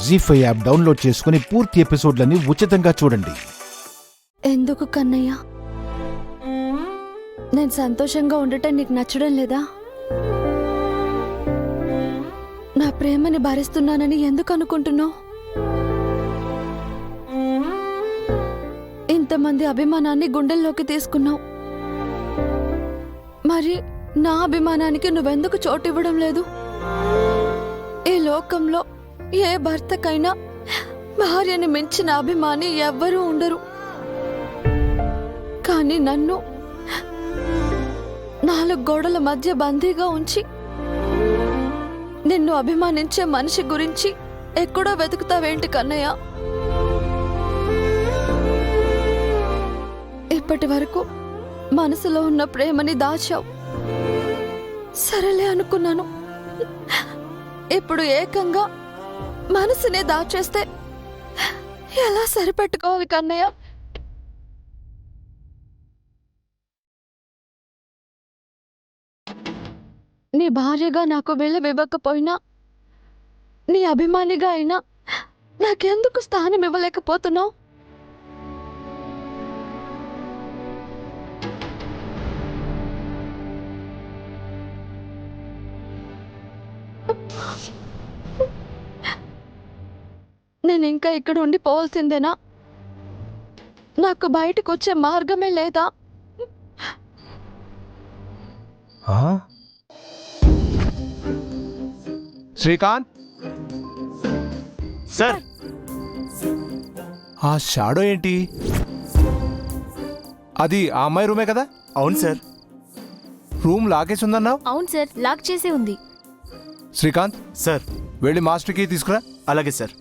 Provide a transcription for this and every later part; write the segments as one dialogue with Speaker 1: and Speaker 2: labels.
Speaker 1: జీ5 app download చేసుకుని పూర్తి ఎపిసోడ్లని ఉచితంగా చూడండి.
Speaker 2: ఎందుకు కన్నయ్య, నేను సంతోషంగా ఉండటం నీకు నచ్చడం లేదా? నా ప్రేమని భరిస్తున్నానని ఎందుకు అనుకుంటున్నావు? ఇంతమంది అభిమానాన్ని గుండెల్లోకి తీసుకున్నావు, మరి నా అభిమానానికి నువ్వెందుకు చోటివ్వడం లేదు? ఈ లోకంలో ఏ భర్తకైనా భార్యని మించిన అభిమాని ఎవ్వరూ ఉండరు. కానీ నన్ను 4 గోడల మధ్య బందీగా ఉంచి నిన్ను అభిమానించే మనిషి గురించి ఎక్కడో వెతుకుతావేంటి కన్నయ్య? ఇప్పటి వరకు మనసులో ఉన్న ప్రేమని దాచావు, సరేలే అనుకున్నాను. ఇప్పుడు ఏకంగా మనసునే దాచేస్తే ఎలా సరిపెట్టుకోవాలి కన్నయ్య? నీ భార్యగా నాకు వెళ్ళివ్వకపోయినా, నీ అభిమానిగా అయినా నాకెందుకు స్థానం ఇవ్వలేకపోతున్నావు? నేను ఇంకా ఇక్కడ ఉండి పోవాల్సిందేనా? నాకు బయటకు వచ్చే మార్గమే లేదా?
Speaker 1: శ్రీకాంత్
Speaker 3: సార్,
Speaker 1: ఆ షాడో ఏంటి? అది ఆ అమ్మాయి రూమే కదా?
Speaker 3: అవును సార్.
Speaker 1: రూమ్ లాకేసి ఉందన్నావు?
Speaker 4: అవును సార్, లాక్ చేసే ఉంది.
Speaker 1: శ్రీకాంత్
Speaker 3: సార్,
Speaker 1: వెళ్ళి మాస్టర్ కీ తీసుకురా.
Speaker 3: అలాగే సార్.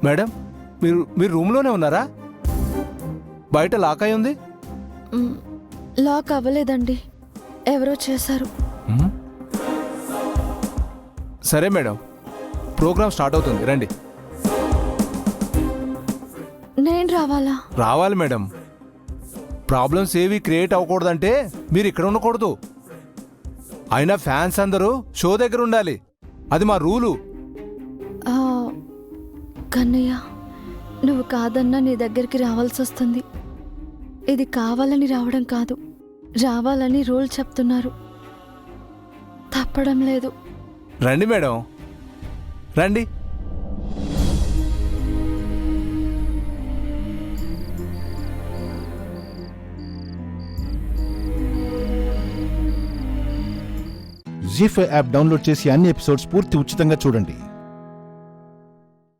Speaker 1: మేడం, మీరు రూమ్లోనే ఉన్నారా? బయట లాక్ అయి ఉంది.
Speaker 2: లాక్ అవ్వలేదండి, ఎవరో చేశారు.
Speaker 1: సరే మేడం, ప్రోగ్రామ్ స్టార్ట్ అవుతుంది, రండి.
Speaker 2: నేను రావాలా?
Speaker 1: రావాలి మేడం. ప్రాబ్లమ్స్ ఏవి క్రియేట్ అవ్వకూడదంటే మీరు ఇక్కడ ఉండకూడదు. అయినా ఫ్యాన్స్ అందరూ షో దగ్గర ఉండాలి, అది మా రూలు.
Speaker 2: కన్నయ్య, నువ్వు కాదన్నా నీ దగ్గరికి రావాల్సి వస్తుంది. ఇది కావాలని రావడం కాదు, రావాలని రూల్ చెప్తున్నారు, తప్పడం లేదు.
Speaker 1: రండి మేడం, రండి. జీ5 యాప్ డౌన్లోడ్ చేసి అన్ని ఎపిసోడ్స్ పూర్తి ఉచితంగా చూడండి.